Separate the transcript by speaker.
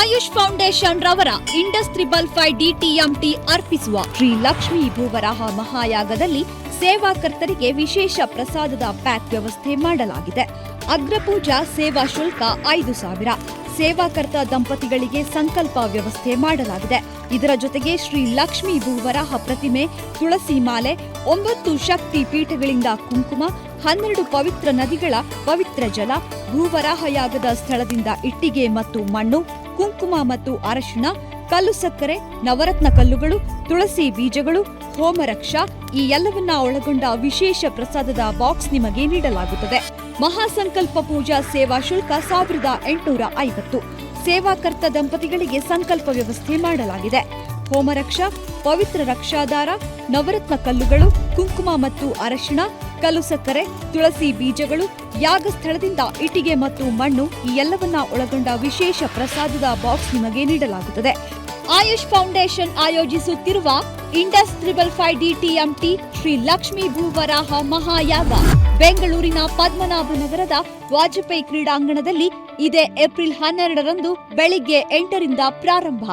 Speaker 1: AYUSH foundation ರವರ Indus 555 DTMT ಅರ್ಪಿಸುವ ಶ್ರೀ ಲಕ್ಷ್ಮೀ ಭೂವರಾಹ ಮಹಾಯಾಗದಲ್ಲಿ ಸೇವಾಕರ್ತರಿಗೆ ವಿಶೇಷ ಪ್ರಸಾದದ ಪ್ಯಾಕ್ ವ್ಯವಸ್ಥೆ ಮಾಡಲಾಗಿದೆ. ಅಗ್ರಪೂಜಾ ಸೇವಾ ಶುಲ್ಕ 5,000. ಸೇವಾಕರ್ತ ದಂಪತಿಗಳಿಗೆ ಸಂಕಲ್ಪ ವ್ಯವಸ್ಥೆ ಮಾಡಲಾಗಿದೆ. ಇದರ ಜೊತೆಗೆ ಶ್ರೀ ಲಕ್ಷ್ಮೀ ಭೂವರಾಹ ಪ್ರತಿಮೆ, ತುಳಸಿ ಮಾಲೆ, 9 ಶಕ್ತಿ ಪೀಠಗಳಿಂದ ಕುಂಕುಮ, 12 ಪವಿತ್ರ ನದಿಗಳ ಪವಿತ್ರ ಜಲ, ಭೂವರಾಹ ಯಾಗದ ಸ್ಥಳದಿಂದ ಇಟ್ಟಿಗೆ ಮತ್ತು ಮಣ್ಣು, ಕುಂಕುಮ ಮತ್ತು ಅರಶಿಣ, ಕಲ್ಲು ಸಕ್ಕರೆ, ನವರತ್ನ ಕಲ್ಲುಗಳು, ತುಳಸಿ ಬೀಜಗಳು, ಹೋಮರಕ್ಷ ಈ ಎಲ್ಲವನ್ನ ಒಳಗೊಂಡ ವಿಶೇಷ ಪ್ರಸಾದದ ಬಾಕ್ಸ್ ನಿಮಗೆ ನೀಡಲಾಗುತ್ತದೆ. ಮಹಾಸಂಕಲ್ಪ ಪೂಜಾ ಸೇವಾ ಶುಲ್ಕ 1,850. ಸೇವಾಕರ್ತ ದಂಪತಿಗಳಿಗೆ ಸಂಕಲ್ಪ ವ್ಯವಸ್ಥೆ ಮಾಡಲಾಗಿದೆ. ಹೋಮರಕ್ಷ, ಪವಿತ್ರ ರಕ್ಷಾದಾರ, ನವರತ್ನ ಕಲ್ಲುಗಳು, ಕುಂಕುಮ ಮತ್ತು ಅರಶಿಣ, ಕಲ್ಲು ಸಕ್ಕರೆ, ತುಳಸಿ ಬೀಜಗಳು, ಯಾಗ ಸ್ಥಳದಿಂದ ಇಟ್ಟಿಗೆ ಮತ್ತು ಮಣ್ಣು ಈ ಎಲ್ಲವನ್ನ ಒಳಗೊಂಡ ವಿಶೇಷ ಪ್ರಸಾದದ ಬಾಕ್ಸ್ ನಿಮಗೆ ನೀಡಲಾಗುತ್ತದೆ. ಆಯುಷ್ ಫೌಂಡೇಶನ್ ಆಯೋಜಿಸುತ್ತಿರುವ ಇಂಡಸ್ 555 DTMT ಶ್ರೀ ಲಕ್ಷ್ಮೀ ಭೂವರಾಹ ಮಹಾಯಾಗ ಬೆಂಗಳೂರಿನ ಪದ್ಮನಾಭನಗರದ ವಾಜಪೇಯಿ ಕ್ರೀಡಾಂಗಣದಲ್ಲಿ ಇದೇ ಏಪ್ರಿಲ್ 12ರಂದು ಬೆಳಿಗ್ಗೆ 8ರಿಂದ ಪ್ರಾರಂಭ.